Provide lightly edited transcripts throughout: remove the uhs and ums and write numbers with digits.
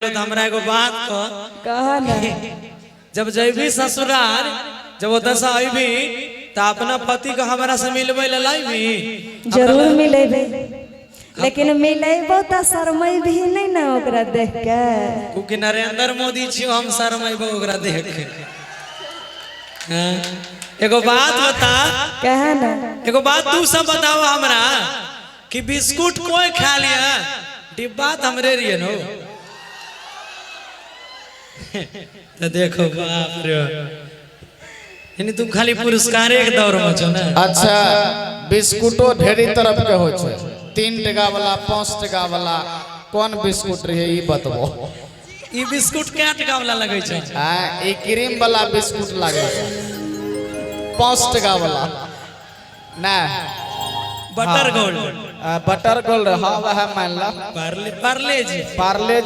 तो हमरा एगो बात कहा ना जब जैबी ससुराल जब उधर से अबी तो अपना पति को हमारा से मिलवे लाइबी जरूर मिलेबे लेकिन मिलेबो तो शरमई भी नहीं ना ओकरा देख के क्योंकि नरेंद्र मोदी छियो हम शरमैबो ओकरा देख के। एगो बात बता कहा ना एगो बात तू सब बताओ हमरा कि बिस्कुट कोई खा लिया डिब्बा तो हमरे रिए नो तो देखो बाप रे यानी तुम खाली पुरस्कार एक दौर में छो ना। अच्छा बिस्कुटो ढेरी तरफ के हो छे 3 टका वाला 5 टका वाला कौन बिस्कुट रहे ई बताओ। ई बिस्कुट क्या टका वाला लगे छे? हां ई क्रीम वाला बिस्कुट लागे छे 5 टका वाला ना बटर गोल्ड बटर गोल्ड हाँ वह मान ला पार्ले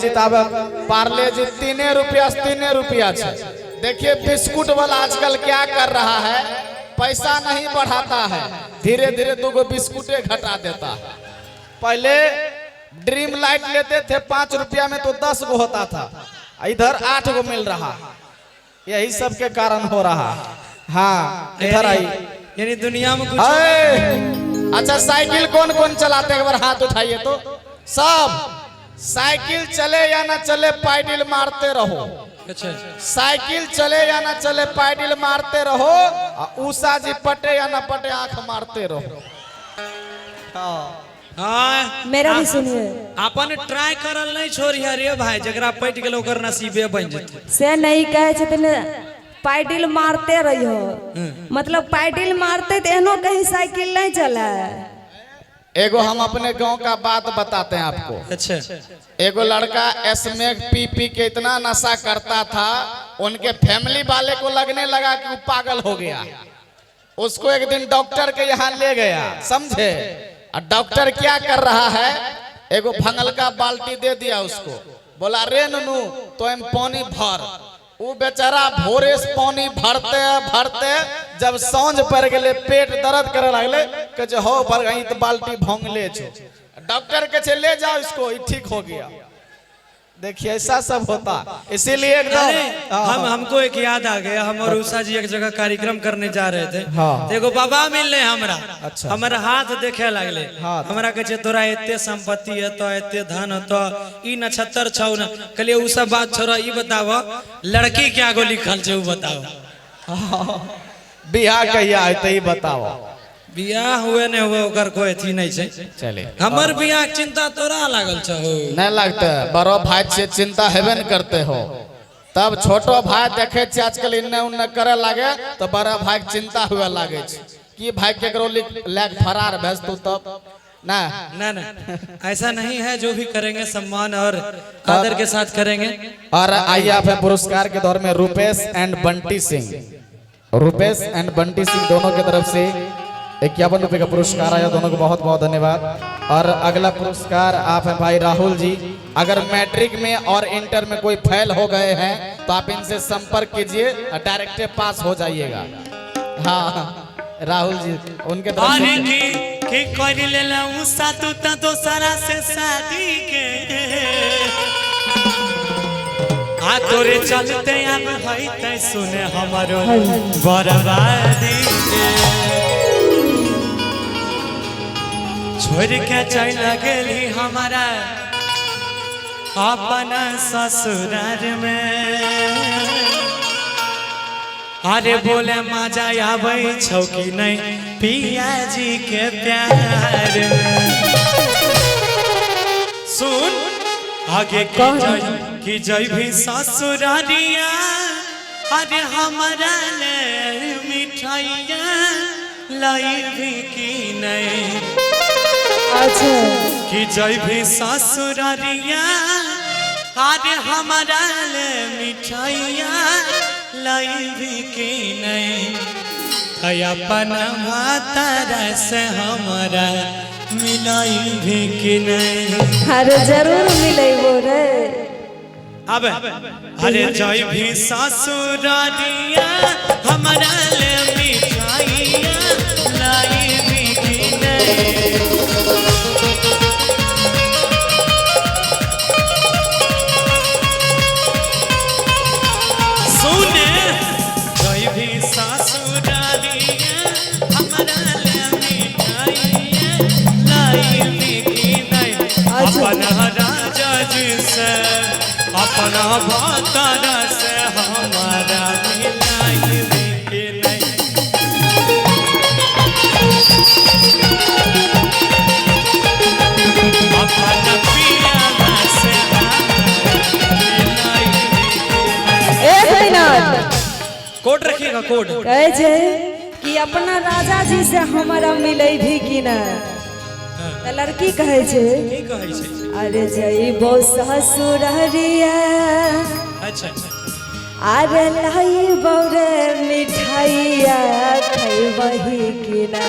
जी तब पार्ले जी 3 रुपया छे। देखिए बिस्कुट वाला आजकल क्या कर रहा है पैसा नहीं बढ़ाता है धीरे धीरे 2 बिस्कुटे घटा देता है। पहले ड्रीम लाइट लेते थे 5 रुपया में तो 10 गो होता था इधर 8 गो मिल रहा यही सब के कारण हो रहा। हाँ इधर आई यानी दुनिया में कुछ अच्छा साइकिल कौन कौन चलाते एक बार हाथ उठाइए तो सब साइकिल चले या ना चले पैडल मारते रहो। अच्छा साइकिल चले या ना चले पैडल मारते रहो उषा जी पटे या ना पटे आंख मारते रहो। हाँ मेरा भी सुनिए अपन ट्राई करल नहीं छोड़िया रे भाई जगरा पट गेल ओकर नसीबे बन जते से नहीं कहे छथिन पैडल मारते रही हो मतलब पैडल मारते तो एनो कहीं साइकिल नहीं चला। एगो हम अपने गांव का बात बताते हैं आपको। अच्छा एगो लड़का एस्मेक पी के इतना नशा करता था उनके फैमिली वाले को लगने लगा कि वो पागल हो गया। उसको एक दिन डॉक्टर के यहाँ ले गया समझे और डॉक्टर क्या कर रहा है एगो भंगल का बाल्टी दे दिया उसको बोला रे ननू तो हम पानी भर वो बेचारा भोरे से पानी भरते भरते जब सांझ पड़ गए पेट दर्द करे लगले कहे हो भर गई तो बाल्टी भंग ले छो डॉक्टर के ले जाओ इसको ठीक हो गया। देखिए ऐसा सब होता इसीलिए एकदम हमको एक याद आ गया हम और उषा जी एक जगह कार्यक्रम करने जा रहे थे। हाँ। देखो बाबा मिलने हमरा अच्छा। हमारा हाथ देखे लगले हाँ। हमरा कहे तोरा एते संपत्ति है तो एते धन है तो ई नक्षत्र छौ ना कहलिए उ सब बात छोड़ा ई बताओ लड़की क्या गो लिखल छे उ बताओ बियाह कहिया है तो ही बताओ। बियाह हुए ने हुए ओकर कोई अथी नहीं छे। चले हमर बियाह के चिंता तोरा लागल छौ नहीं लगता बड़ो भाई से चिंता हेबे न करते हो तब छोटो भाई देखे छे आजकल इन्ने उन्ने करे लागे तो बड़ा भाई के चिंता हुए लागे छे कि भाई केकरो लेक फरार भेज तू तब ना ना ना ऐसा नहीं है जो भी करेंगे सम्मान और आदर के साथ करेंगे। और आइए आप पुरस्कार के दौर में रुपेश एंड बंटी सिंह दोनों की तरफ से 51 रुपए का पुरस्कार आया दोनों को बहुत बहुत धन्यवाद। और अगला पुरस्कार आप हैं भाई राहुल जी अगर मैट्रिक में और इंटर में कोई फेल हो गए हैं तो आप इनसे संपर्क कीजिए डायरेक्ट पास हो जाइएगा। हाँ राहुल जी उनके तरफ कि कोई ले लाऊं सातु ता दोसरा से शादी के आ तोरे चलते अब हई तै सुने हमरो बर्बादी के छोड़ के चल गेली हमारा अपना ससुराल में अरे बोले मजा आवे छौ कि नहीं पिया जी के प्यार में सुन आगे की जय भी ससुरालिया अरे हमारा ले मिठाइया लाई भी की नहीं अच्छा कि जय भी ससुरालिया अरे हमारा ले मिठाइया लाई भी की नहीं अपन भातारा से हमारा मिलाई भी की नहीं। अरे जरूर मिलेबो रे अब अरे जय भी ससुरालिया हमारा ले मिठाइया लाई भी की नहीं। से अपना भतर से हमारा मिलाई के नहीं। अपना पिया से एक मिनट कोड रखिएगा कोड। कहे छे कि अपना राजा जी से हमारा मिले भी कि ना। त लड़की कहे छे की कहै छै? अरे जइबो ससुररिया अच्छा अरे लाइबो रे मिठाइया खइबही कि ना।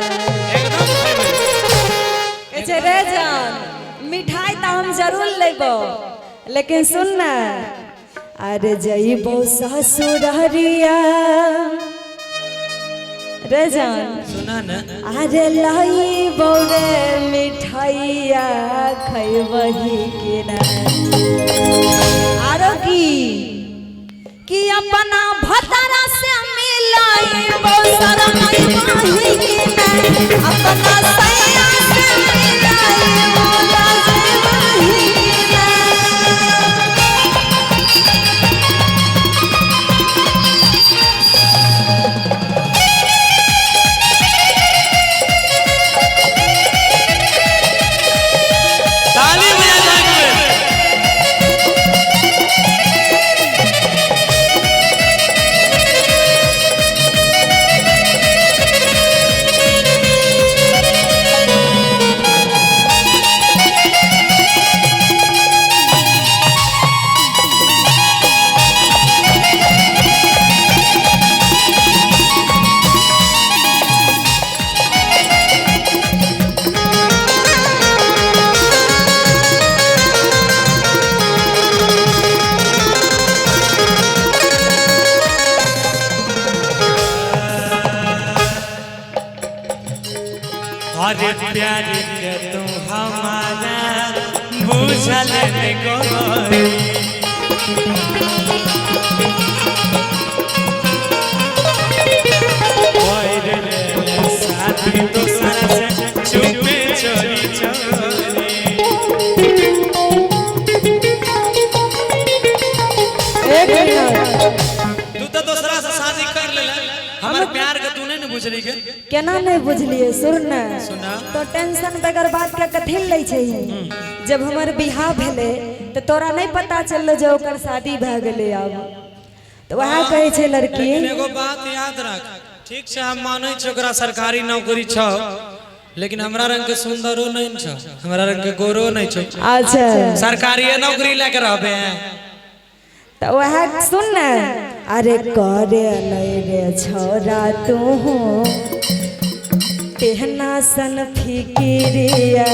एकदम खैबै। कहे छे रे जान मिठाई तो हम जरूर लेबो लेकिन सुन ना अरे जइबो ससुररिया रे जान सुना न अरे लाइबो रे मिठाइया खइबही कि ना। आरो कि अपना भतरा से मिलाइबो शरमाइबही कि ना। अपना सैया से मिलाइबो लाजबही कि ना। ताली बजा दीजिए। अरे प्यार के तू हमारा भूजल रे गोरी। और रे साथी दूसरा से चुपे चोरी चोरी। एक मिनट तू तो दूसरा से शादी कर ले हमर प्यार के तू नहीं बुझली के। केना नहीं बुझलिए सुन ना सुना। तो टेंशन बगैर बात के कथी ले छै। जब हमर बियाह भेले तो तोरा नहीं पता चललो जे ओकर शादी भ गेले। अब तो वह कहे छे लड़की लेकिन एगो बात याद रख। ठीक से हम मानै छ ओकरा सरकारी नौकरी छ लेकिन हमरा रंग के सुंदरो नहीं छ हमरा रंग के गोरो नहीं छ। अच्छा सरकारी नौकरी लेके रहबे हैं। तो वह सुन ना अरे करे नहीं रे छोरा तू तेहना सन फिकिरिया